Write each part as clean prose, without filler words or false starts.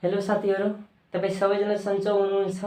Hello साथीहरु, तपाईं सबैजना सन्चो हुनुहुन्छ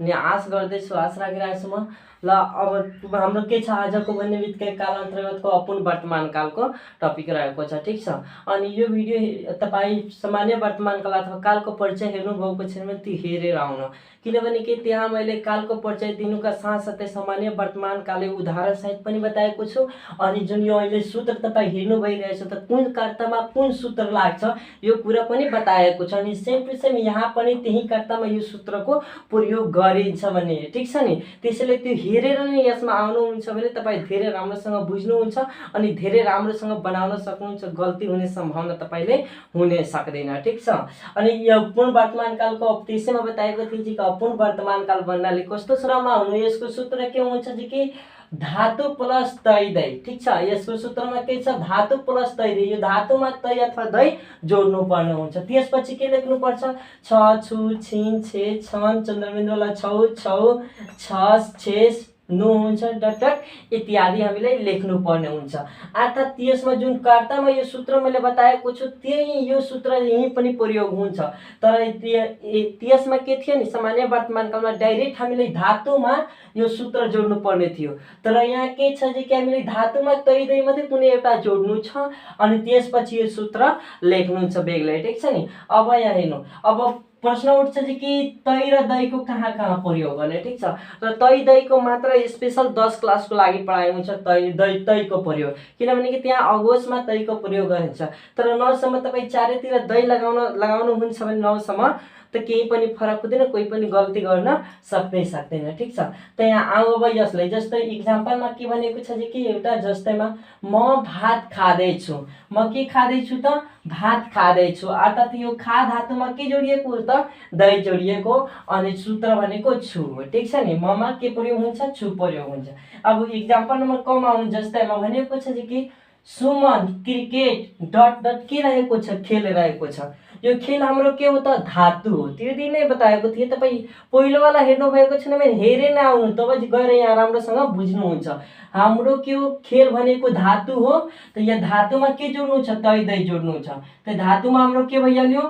अनि आश गर्दैछु, आश राखिरहेको छु म। ल अब हाम्रो के छ आजको भन्ने बित्तिकै काल अन्तर्गतको अपूर्ण वर्तमान कालको टपिक रहेको छ, ठीक छ। अनि यो भिडियो तपाईँ सामान्य वर्तमान काल अथवा कालको परिचय हेर्नु भएको छैन भने त्यो हेरेर आउनु, किनभने कि त्यहाँ मैले कालको परिचय दिनुका साथसाथै सामान्य वर्तमान कालले उदाहरण सहित पनि बताएको छु। अनि जुन यो अहिले सूत्र तपाईँ हेर्नु भइरहेछ त कुन कर्तामा कुन सूत्र लाग्छ यो कुरा पनि बताएको छ। अनि सेम टु सेम यहाँ पनि त्यही कर्तामा यो सूत्रको प्रयोग गरिन्छ भन्ने, ठीक छ नि। त्यसैले त्यो हेरेर नै यसमा आउनुहुन्छ भने तपाईँ धेरै राम्रोसँग बुझ्नुहुन्छ अनि धेरै राम्रोसँग बनाउन सक्नुहुन्छ, गल्ती हुने सम्भावना तपाईले हुने सक्दैन, ठीक छ। अनि यो पूर्ण वर्तमान कालको त्यसैमा बताएको थिएँ कि अपूर्ण वर्तमान काल भन्नाले कस्तो क्रममा हुनु, यसको सूत्र के हुन्छ कि धातु प्लस तय दय, ठीक छ। यसको सूत्रमा के छ, धातु प्लस तय दय। यो धातुमा तय अथवा दय जोड्नु पर्ने हुन्छ। त्यसपछि के लेख्नु पर्छ, छ छु छिन छे छन चन्द्रबिन्दुलाई छौ छौ छस छेस नु हुन्छ डट डट इत्यादि हामीले लेख्नु पर्ने हुन्छ। अर्थात् त्यसमा जुन कर्तामा यो सूत्र मैले बताएको छु त्यही यो सूत्र यही पनि प्रयोग हुन्छ। तर त्यसमा के थियो नि, सामान्य वर्तमान कालमा डाइरेक्ट हामीले धातुमा यो सूत्र जोड्नु पर्ने थियो। तर यहाँ के छ कि हामीले धातुमा तय दय मात्रै कुनै एउटा जोड्नु छ अनि त्यसपछि यो सूत्र लेख्नुहुन्छ बेग्लै, ठीक छ नि। अब यहाँ हेर्नु, अब प्रश्न उठ्छ कि तय र दयको कहाँ कहाँ प्रयोग गर्ने, ठीक छ। र तय दयको मात्र स्पेशल 10 क्लासको लागि पढाइ हुन्छ तयको प्रयोग, किनभने कि त्यहाँ अगोजमा तयको प्रयोग गरिन्छ। तर नौसम्म तपाईँ चारैतिर दय लगाउनुहुन्छ भने नौसम्म त केही पनि फरक हुँदैन, कोही पनि गल्ती गर्न सक्दैन, ठीक छ। त यहाँ आऊ अब यसलाई जस्तै इक्जाम्पलमा के भनेको छ कि एउटा जस्तैमा म भात खाँदैछु, म के खाँदैछु त भात खाँदैछु। अर्थात् यो खा धातुमा के जोडिएको त दय जोडिएको अनि सूत्र भनेको छु, ठीक छ नि। ममा के प्रयोग हुन्छ, छु प्रयोग हुन्छ। अब इक्जाम्पल नम्बर क मा आउनु, जस्तैमा भनेको छ कि सुमन क्रिकेट डट डट के रहेको छ, खेल रहेको छ। यो खेल हाम्रो के हो त धातु हो, त्यो दिन नै बताएको थिएँ। तपाईँ पहिलोवाला हेर्नु भएको छैन भने हेरेर आउनु, तब गएर यहाँ राम्रोसँग बुझ्नुहुन्छ। हाम्रो के हो, खेल भनेको धातु हो। त यहाँ धातुमा के जोड्नु छ, तय दय जोड्नु छ। त धातुमा हाम्रो के भइहाल्यो,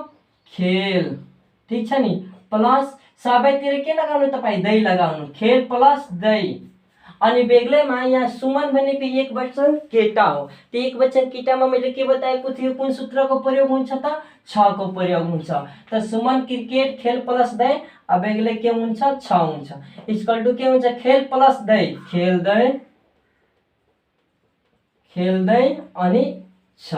खेल, ठीक छ नि। प्लस सबैतिर के लगाउनु तपाईँ, दय लगाउनु, खेल प्लस दय। अनि बेग्लैमा यहाँ सुमन भनेको एक वचन केटा हो। त्यो एक वचन केटामा मैले के बताएको थियो, कुन सूत्रको प्रयोग हुन्छ त छ को प्रयोग हुन्छ। त सुमन क्रिकेट खेल प्लस दय, अब बेग्लै के हुन्छ, छ हुन्छ। इक्वल टु के हुन्छ, खेल प्लस दय, खेल दय अनि छ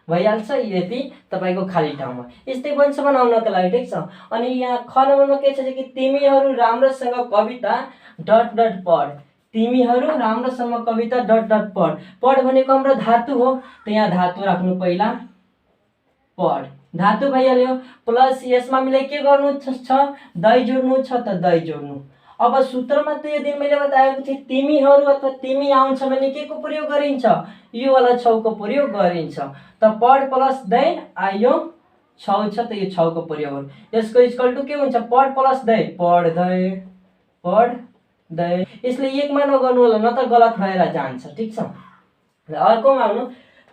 भइहाल्छ। यति तपाईको खाली ठाउँमा यस्तै बन्छ बनाउनको लागि, ठीक छ। अनि यहाँ ख नम्बरमा के छ कि तिमीहरू राम्रोसँग कविता डट डट पढ, तिमीहरू राम्रोसँग कविता डट डट पढ। पढ भनेको हाम्रो धातु हो, त यहाँ धातु राख्नु पहिला, पढ धातु भइहाल्यो। प्लस यसमा हामीले के गर्नु छ, दय जोड्नु छ, त दय जोड्नु। अब सूत्रमा त यो दिन मैले बताएको थिएँ तिमीहरू अथवा तिमी आउँछ भने के को प्रयोग गरिन्छ, यो वाला छौ को प्रयोग गरिन्छ। त पढ प्लस दय आयो, छौ छ त यो छौ को प्रयोग गर्नु। यसको इक्वल टु के हुन्छ, पढ प्लस दय, पढ दय। यसले एकमा नगर्नु होला, न त गलत भएर जान्छ, ठीक छ। र अर्कोमा आउनु,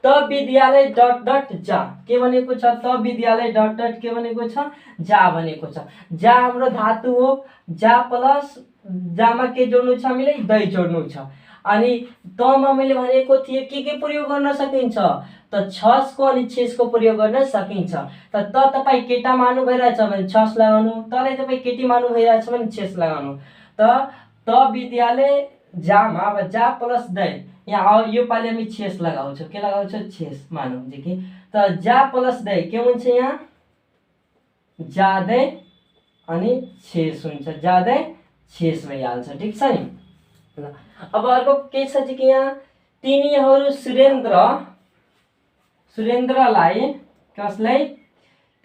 त विद्यालय डट डट जा, के भनेको छ, त विद्यालय डट डट के भनेको छ, जा भनेको छ। जा हाम्रो धातु हो, जा प्लस जामा के जोड्नु छ, हामीले दय जोड्नु छ। अनि तमा मैले भनेको थिएँ के प्रयोग गर्न सकिन्छ त छसको अनि छेसको प्रयोग गर्न सकिन्छ। त तपाईँ केटा मान्नु भइरहेछ भने छस लगाउनु, तलाई तपाईँ केटी मान्नु भइरहेछ भने छेस लगाउनु। त विद्यालय जामा अब जा प्लस दय, यहाँ यो पालि हामी छेस लगाउँछौँ, के लगाउँछ, छेस मानौँ कि। त जा प्लस दय के हुन्छ, यहाँ जादै अनि छेस हुन्छ, जादै छेस भइहाल्छ, ठीक छ नि। ल अब अर्को के छ कि यहाँ तिनीहरू सुरेन्द्रलाई कसलाई,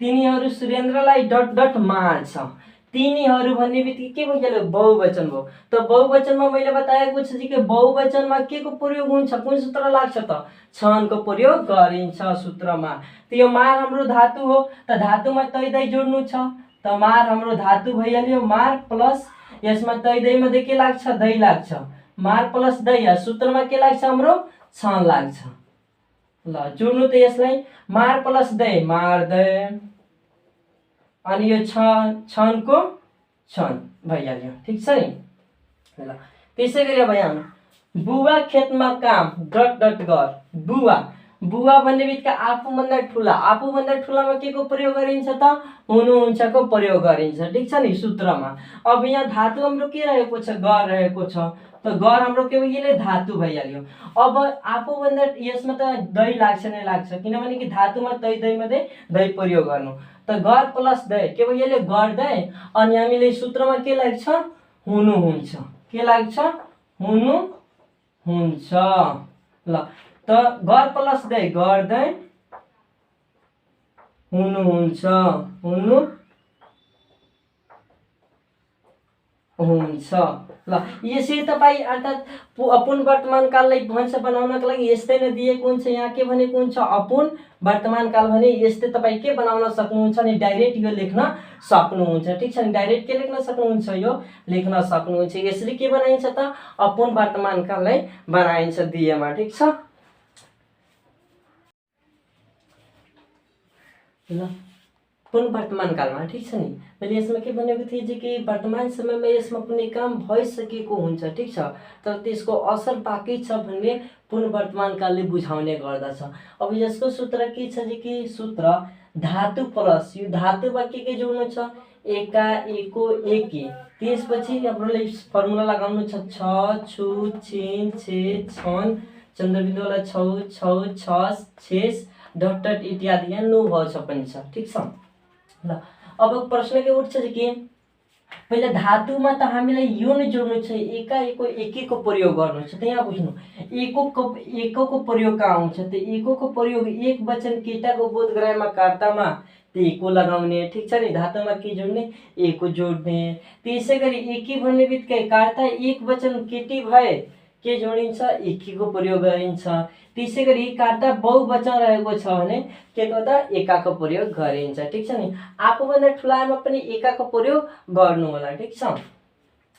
तिनीहरू सुरेन्द्रलाई डट डट मार्छ। तिनीहरू भन्ने बित्तिकै के भइहाल्यो, बहुवचन भयो। त बहुवचनमा मैले बताएको छु कि बहुवचनमा के को प्रयोग हुन्छ, कुन सूत्र लाग्छ त छन को प्रयोग गरिन्छ सूत्रमा। त यो मार हाम्रो धातु हो, त धातुमा तय दय जोड्नु छ। त मार हाम्रो धातु भइहाल्यो, मार प्लस यसमा तय दय मध्ये के लाग्छ, दय लाग्छ। मार प्लस दय, सूत्रमा के लाग्छ हाम्रो, छन लाग्छ। ल जोड्नु त यसलाई, मार प्लस दय, मार दय अनि यो छनको छन भइहाल्यो, ठिक छ नि। ल त्यसै गरी अब यहाँ बुवा खेतमा काम डट डट गर। बुवा भन्ने बित्तिकै आफूभन्दा ठुलामा के को प्रयोग गरिन्छ त हुनुहुन्छको प्रयोग गरिन्छ, ठिक छ नि सूत्रमा। अब यहाँ धातु हाम्रो के रहेको छ, गर रहेको छ, त गर हाम्रो के भइहाल्यो, धातु भइहाल्यो। अब आफूभन्दा यसमा त दही लाग्छ नै लाग्छ, किनभने कि धातुमा दहीमा दही प्रयोग गर्नु, त गर प्लस दही के भइहाल्यो, गर्दै। अनि हामीले सूत्रमा के लाग्छ, हुनुहुन्छ, के लाग्छ, हुनुहुन्छ। ल त गर प्लस दही गर्दै हुनुहुन्छ, हुन्छ। ल यसरी तपाईँ अर्थात् अपूर्ण वर्तमान काललाई भन्छ बनाउनको लागि यस्तै नै दिएको हुन्छ। यहाँ के भनेको हुन्छ, अपूर्ण वर्तमान काल भने यस्तै तपाईँ के बनाउन सक्नुहुन्छ नि, डाइरेक्ट यो लेख्न सक्नुहुन्छ, ठिक छ नि। डाइरेक्ट के लेख्न सक्नुहुन्छ, यो लेख्न सक्नुहुन्छ। यसरी के बनाइन्छ त, अपूर्ण वर्तमान काललाई बनाइन्छ दिएमा, ठिक छ। ल पूर्ण वर्तमान कालमा, ठिक छ नि। मैले यसमा के भनेको थिएँ कि वर्तमान समयमा यसमा कुनै काम भइसकेको हुन्छ, ठिक छ, तर त्यसको असर बाँकी छ भन्ने पूर्ण वर्तमान कालले बुझाउने गर्दछ। अब यसको सूत्र के छ कि सूत्र धातु प्लस यो धातुमा के जोड्नु छ, एका एको एकी, त्यसपछि हामीलाई फर्मुला लगाउनु छ, छ छु छिन छे छन चन्द्रबिन्दुवाला छौ छौ छस छेस डट डट इत्यादि, यहाँ नो भ छ पनि छ, ठिक छ। ल अब प्रश्न के उठ्छ कि पहिला धातुमा त हामीलाई यो नै जोड्नु छ, एका एको एकीको प्रयोग गर्नु छ। त यहाँ बुझ्नु एकोको प्रयोग कहाँ हुन्छ, त एकोको प्रयोग एक वचन केटाको बोध गराएमा कर्तामा त एको लगाउने, ठिक छ नि। धातुमा के जोड्ने, एको जोड्ने। त्यसै गरी एकी भन्ने बित्तिकै कर्ता एक वचन केटी भए के जोडिन्छ, एकीको प्रयोग गरिन्छ। त्यसै गरी कर्ता बहुवचन रहेको छ भने के गर्दा एकाको प्रयोग गरिन्छ, ठिक छ नि। आफूभन्दा ठुलामा पनि एकाको प्रयोग गर्नु होला, ठिक छ।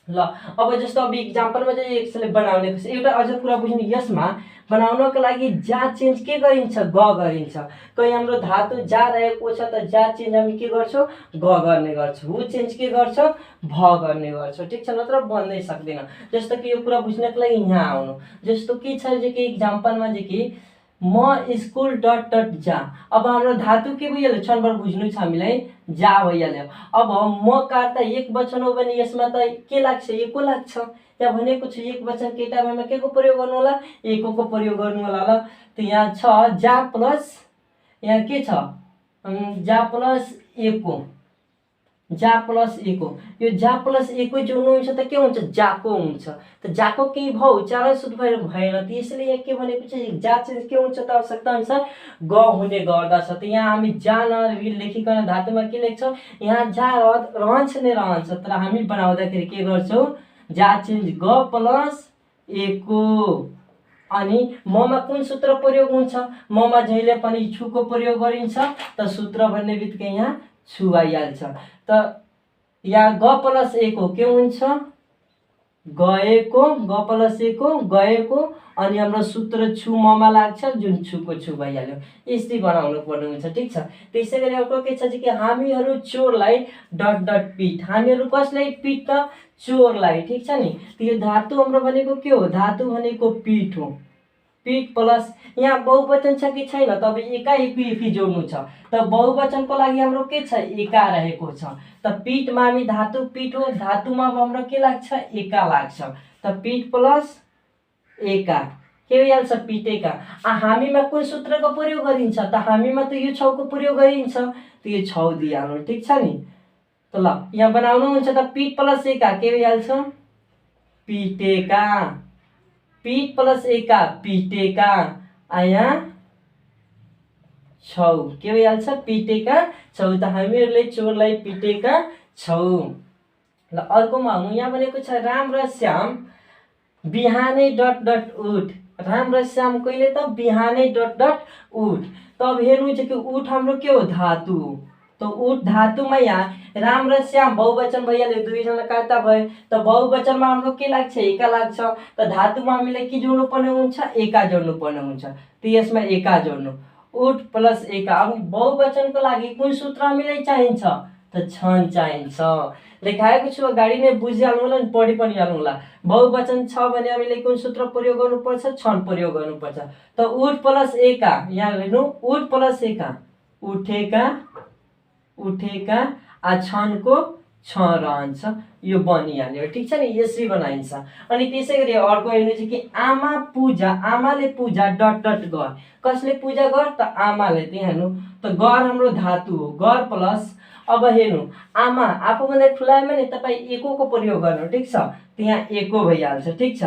ल अब जस्तो अब इक्जाम्पलमा चाहिँ यसले बनाउने एउटा अझ कुरा बुझ्नु, यसमा बनाउनको लागि जा चेन्ज के गरिन्छ, ग गरिन्छ। कहीँ हाम्रो धातु जा रहेको छ त जा चेन्ज हामी के गर्छौँ, ग गर्ने गर्छौँ। हु चेन्ज के गर्छ, भ गर्ने गर्छौँ, ठिक छ, नत्र बन्दै सक्दैन। जस्तो कि यो कुरा बुझ्नको लागि यहाँ आउनु, जस्तो के छ कि इक्जाम्पलमा चाहिँ कि म स्कुल डट डट जा। अब हाम्रो धातु के भइहाल्यो, क्षणभर बुझ्नु छ हामीलाई, जा भइहाल्यो। अब म कर्ता एक वचन हो भने यसमा त के लाग्छ, एको लाग्छ। यहाँ भनेको छ एक वचन केटा भएमा के को प्रयोग गर्नु होला, एकोको प्रयोग गर्नु होला। ल त यहाँ छ जा प्लस, यहाँ के छ, जा प्लस एको, जा प्लस एको। यो जा प्लस एको जोड्नु हुन्छ त के हुन्छ, जाको हुन्छ। त जाको केही भयो उच्चारण शुद्ध भएर भएन, त्यसैले यहाँ के भनेको छ, जा चाहिँ के हुन्छ त आवश्यकता अनुसार ग हुने गर्दछ। त यहाँ हामी जा नलेखिकन धातुमा के लेख्छौँ, यहाँ जा रहन्छ नै रहन्छ, तर हामी बनाउँदाखेरि के गर्छौँ, जा चेन्ज ग प्लस एको। अनि ममा कुन सूत्र प्रयोग हुन्छ, ममा जहिले पनि छुको प्रयोग गरिन्छ, त सूत्र भन्ने बित्तिकै यहाँ छु आइहाल्छ। त यहाँ ग प्लस एको के हुन्छ, गएको, ग प्लस एको गएको। अनि हाम्रो सूत्र छु ममा लाग्छ, जुन छुको छु भइहाल्यो। यस्तै बनाउनु पर्ने हुन्छ, ठिक छ। त्यसै गरी अर्को के छ कि हामीहरू चोरलाई डट डट पिट। हामीहरू कसलाई पिट त, चोरलाई, ठिक छ नि। त्यो धातु हाम्रो भनेको के हो, धातु भनेको पिट हो। पिट प्लस यहाँ बहुवचन छ कि छैन, तब एका एकी जोड्नु छ। त बहुवचनको लागि हाम्रो के छ, एका रहेको छ। त पिटमा हामी धातु पिट हो, धातुमा हाम्रो के लाग्छ, एका लाग्छ। त पिट प्लस एका के भइहाल्छ, पिटेका। हामीमा कुन सूत्रको प्रयोग गरिन्छ त, हामीमा त यो छौको प्रयोग गरिन्छ, त यो छौ दिइहाल्नु, ठिक छ नि। त ल यहाँ बनाउनु हुन्छ त पिट प्लस एका के भइहाल्छ, पिटेका। पिट प्लस एका पिटेका। यहाँ छौ के भइहाल्छ, पिटेका छौ। त हामीहरूले चोरलाई पिटेका छौ। ल अर्कोमा आउनु, यहाँ भनेको छ राम र श्याम बिहानै डट डट उठ। राम र श्याम कहिले त, बिहानै डट डट उठ। तब हेर्नु छ कि उठ हाम्रो के हो, धातु। त उठ धातुमा यहाँ राम र श्याम बहुवचन भइहाल्यो, दुईजना कर्ता भए। त बहुवचनमा हाम्रो के लाग्छ, एका लाग्छ। त धातुमा हामीलाई के जोड्नु पर्ने हुन्छ, एका जोड्नु पर्ने हुन्छ। त यसमा एका जोड्नु, उठ प्लस एका। अब बहुवचनको लागि कुन सूत्र हामीलाई चाहिन्छ, त त छन् चाहिन्छ। लेखाएको छु अगाडि नै बुझिहाल्नु होला नि, पढि पनि हाल्नु होला। बहुवचन छ भने हामीले कुन सूत्र प्रयोग गर्नुपर्छ? छन् प्रयोग गर्नुपर्छ। त उठ प्लस एका, यहाँ हेर्नु उठ प्लस एका, उठेका उठेका छनको छ रहन्छ, यो बनिहाल्यो। ठिक छ नि, यसरी बनाइन्छ। अनि त्यसै गरी अर्को हेर्नु चाहिँ कि आमा पूजा, आमाले पूजा डट डट गर, कसले पूजा गर त आमाले। त्यहाँ हेर्नु त गर हाम्रो धातु हो, गर प्लस अब हेर्नु आमा आफूभन्दा ठुलामा नि तपाईँ एकोको प्रयोग गर्नु। ठिक छ, त्यहाँ एको भइहाल्छ। ठिक छ,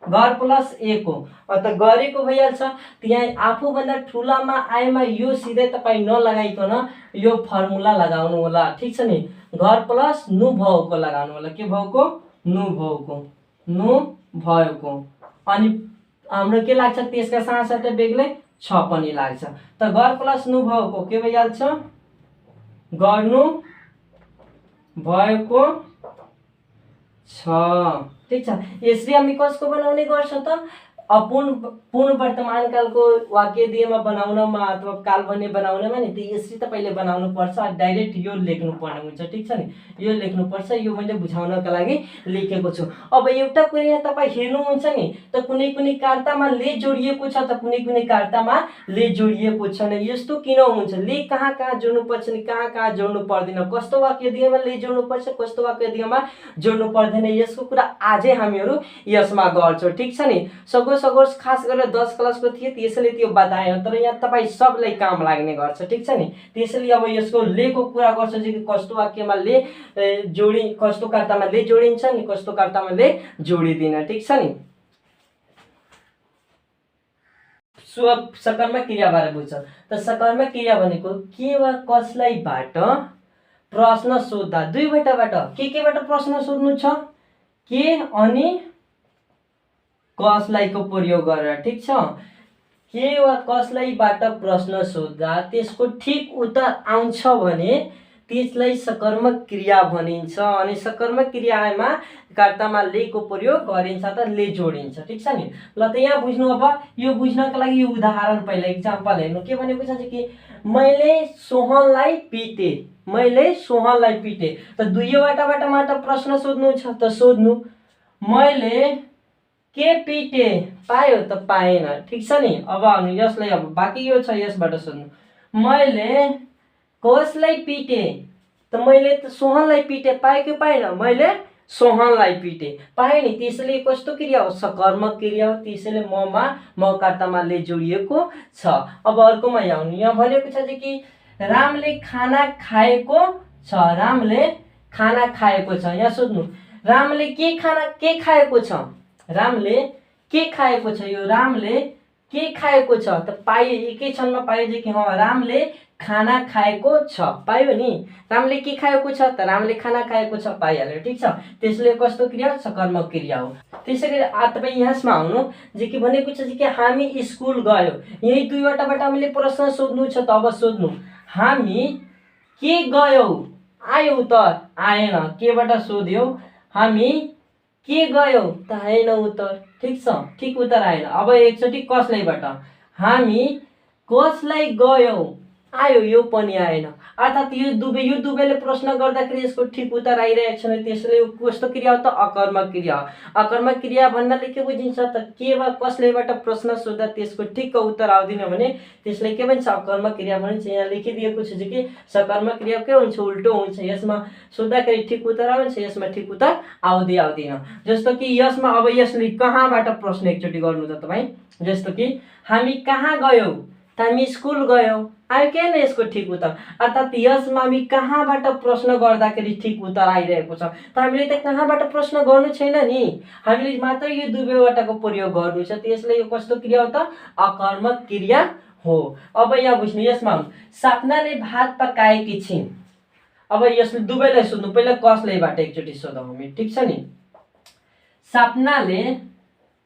गर प्लस एको त गरेको भइहाल्छ। त्यहाँ आफूभन्दा ठुलामा आएमा यो सिधै तपाईँ नलगाइकन यो फर्मुला लगाउनु होला। ठिक छ नि, घर प्लस नु भएको लगाउनु होला। के भएको? नु भएको, नु भएको। अनि हाम्रो के लाग्छ त्यसका साथसाथै बेग्लै छ पनि लाग्छ। त घर प्लस नु भएको के भइहाल्छ? गर्नु भएको छ। ठिक छ, यसरी हामी कसको बनाउने गर्छ त? पूर्ण वर्तमान कालको वाक्य दिएमा बनाउनमा अथवा काल भन्ने बनाउनमा नि त यसरी तपाईँले बनाउनु पर्छ। डाइरेक्ट यो लेख्नु पर्ने हुन्छ। ठिक छ नि, यो लेख्नु पर्छ। यो मैले बुझाउनका लागि लेखेको छु। अब एउटा कुरा यहाँ तपाईँ हेर्नुहुन्छ नि त कुनै कुनै कार्तामा ले जोडिएको छ त कुनै कुनै कार्तामा ले जोडिएको छैन। यस्तो किन हुन्छ? ले कहाँ कहाँ जोड्नु पर्छ नि कहाँ कहाँ जोड्नु पर्दैन, कस्तो वाक्य दिएमा ले जोड्नु पर्छ, कस्तो वाक्य दिएमा जोड्नु पर्दैन, यसको कुरा आजै हामीहरू यसमा गर्छौँ। ठिक छ नि, सगोस खास गरेर 10 क्लासको थिए त्यसैले त्यो बताएन, तर यहाँ तपाईँ सबलाई काम लाग्ने गर्छ। ठिक छ नि, त्यसैले अब यसको लेको कुरा गर्छ कि कस्तो वाक्यमा ले कस्तो कर्तामा ले जोडिन्छ नि कस्तो कर्तामा ले जोडिदिन। ठिक छ नि, सकर्मक क्रियाबारे बुझ्छ। त सकर्मक क्रिया भनेको के वा कसलाईबाट प्रश्न सोध्दा, दुईवटाबाट केबाट प्रश्न सोध्नु छ? के अनि कसलाईको प्रयोग गरेर। ठिक छ, के वा कसलाईबाट प्रश्न सोध्दा त्यसको ठिक उत्तर आउँछ भने त्यसलाई सकर्मक क्रिया भनिन्छ। अनि सकर्मक क्रियामा कर्तामा लेको प्रयोग गरिन्छ त ले जोडिन्छ। ठिक छ नि, ल त यहाँ बुझ्नु। अब यो बुझ्नका लागि यो उदाहरण पहिला इक्जाम्पल हेर्नु। के भनेको छ कि मैले सोहनलाई पिटे, मैले सोहनलाई पिटे। त दुईवटाबाट प्रश्न सोध्नु छ त सोध्नु। मैले के पिटे, पायो त पाएन। ठिक छ नि, अब हामी यसलाई अब बाँकी यो छ यसबाट सोध्नु। मैले कसलाई पिटे, त मैले त सोहनलाई पिटे, पाएँ कि पाएन? मैले सोहनलाई पिटे, पाएँ नि। त्यसैले कस्तो क्रिया हो? सकर्मक क्रिया हो। त्यसैले म कर्तामा ले जोडिएको छ। अब अर्कोमा आउनु। यहाँ भनेको छ कि रामले खाना खाएको छ, रामले खाना खाएको छ। यहाँ सोध्नु रामले के खाएको छ, रामले के खाएको छ। यो रामले के खाएको छ त पाइयो, एकै क्षणमा पाइयो कि रामले खाना खाएको छ, पाइयो नि। रामले के खाएको छ त रामले खाना खाएको छ, पाइहाल्यो। ठिक छ, त्यसले कस्तो क्रिया? सकर्मक क्रिया हो। त्यसै गरी तपाईँ यहाँसमा आउनु जे के भनेको छ कि हामी स्कुल गयो। यही दुईवटाबाट हामीले प्रश्न सोध्नु छ। त अब सोध्नु हामी के गयौ, आयो उत्तर आएन। केबाट सोध्यो? हामी के गयौ त आएन उत्तर। ठिक छ, ठिक उत्तर आएन। अब एकचोटि कसलाईबाट, हामी कसलाई गयौ, आयो, यो पनि आएन। अर्थात् यो दुवैले प्रश्न गर्दाखेरि यसको ठिक उत्तर आइरहेको छैन। त्यसले कस्तो क्रिया हो त? अकर्मक क्रिया हो। अकर्मक क्रिया भन्नाले के बुझिन्छ त? के वा कसलेबाट प्रश्न सोध्दा त्यसको ठिक उत्तर आउँदैन भने त्यसले के भन्छ? अकर्मक क्रिया भनिन्छ। यहाँ लेखिदिएको छ कि सकर्मक क्रिया के हुन्छ? उल्टो हुन्छ। यसमा सोद्धाखेरि ठिक उत्तर आउँछ, यसमा ठिक उत्तर आउँदैन। जस्तो कि यसमा अब यसले कहाँबाट प्रश्न एकचोटि गर्नु त तपाईँ। जस्तो कि हामी कहाँ गयौ त हामी स्कुल गयौ, आयो के न यसको ठिक उत्तर। अर्थात् यसमा हामी कहाँबाट प्रश्न गर्दाखेरि ठिक उत्तर आइरहेको छ। त हामीले त कहाँबाट प्रश्न गर्नु छैन नि, हामीले मात्र यो दुवैवटाको प्रयोग गर्नु छ। त्यसले यो कस्तो क्रिया हो त? अकर्मक क्रिया हो। अब यहाँ बुझ्नु। यसमा सपनाले भात पकाएकी छिन्। अब यसले दुवैलाई सोध्नु। पहिला कसलाईबाट एकचोटि सोधौँ हामी। ठिक छ नि, सपनाले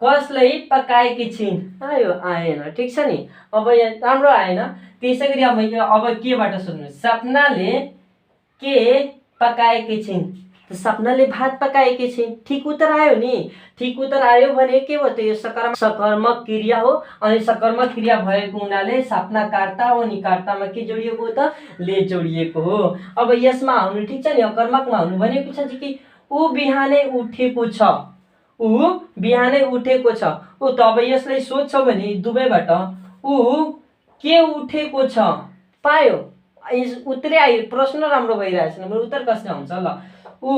कसलाई पकाएकी छिन्, आयो आएन। ठिक छ नि, अब यहाँ राम्रो आएन। त्यसै गरी अब केबाट सोध्नु? सपनाले के पकाएकी छिन्, त त सपनाले भात पकाएकी छिन्। ठिक उत्तर आयो नि। ठिक उत्तर आयो भने के भयो त यो सकर्मक क्रिया हो। अनि सकर्मक क्रिया भएको हुनाले सपना कर्ता हो नि कर्तामा के जोडिएको हो त ले जोडिएको हो। अब यसमा आउनु ठिक छ नि अकर्मकमा आउनु भनेको छ कि ऊ बिहानै उठेको छ। ऊ बिहानै उठेको छ। ऊ त अब यसलाई सोध्छौ भने दुवैबाट ऊ के उठेको छ पायो उत्तरै आयो। प्रश्न राम्रो भइरहेछ न उत्तर कसले आउँछ ल। ऊ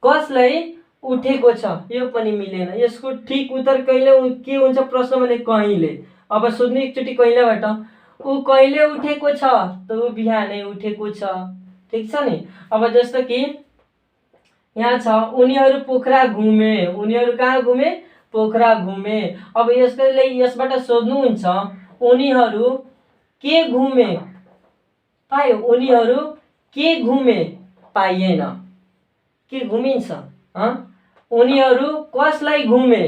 कसलाई उठेको छ यो पनि मिलेन। यसको ठिक उत्तर कहिले के हुन्छ प्रश्न भने कहिले। अब सोध्नु एकचोटि कहिलेबाट ऊ कहिले उठेको छ त ऊ बिहानै उठेको छ। ठिक छ नि। अब जस्तो कि यहाँ छ उनीहरू पोखरा घुमे। उनीहरू कहाँ घुमे पोखरा घुमे। अब यसले यसबाट सोध्नुहुन्छ उनीहरू के घुमे पायो। उनीहरू के घुमे पाइएन। के घुमिन्छ उनीहरू कसलाई घुमे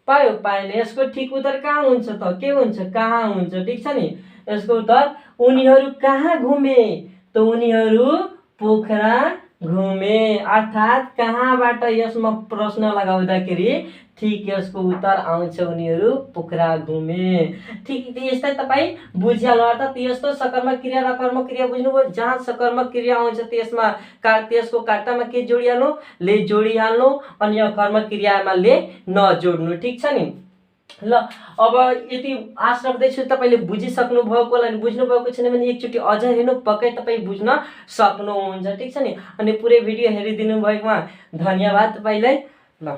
पायो पाएन। यसको ठिक उत्तर कहाँ हुन्छ त के हुन्छ कहाँ हुन्छ। ठिक छ नि। यसको उत्तर उनीहरू कहाँ घुमे त उनीहरू पोखरा घुमे। अर्थात् कहाँबाट यसमा प्रश्न लगाउँदाखेरि ठिक यसको उत्तर आउँछ उनीहरू पोखरा घुमे। ठिक यस्तै तपाईँ बुझिहाल्नु। अर्थात् यस्तो सकर्मक क्रिया र कर्मक क्रिया बुझ्नुभयो। जहाँ सकर्मक क्रिया आउँछ त्यसमा त्यसको कर्तामा के जोडिहाल्नु ले जोडिहाल्नु। अनि यो कर्मक क्रियामा ले नजोड्नु। ठिक छ नि। ल अब यति आश राख्दैछु तपाईँले बुझिसक्नु भएको होला। बुझ्नुभएको छैन भने एकचोटि अझ हेर्नु पक्कै तपाईँ बुझ्न सक्नुहुन्छ। ठिक छ नि। अनि पुरै भिडियो हेरिदिनु भएकोमा धन्यवाद तपाईँलाई। ल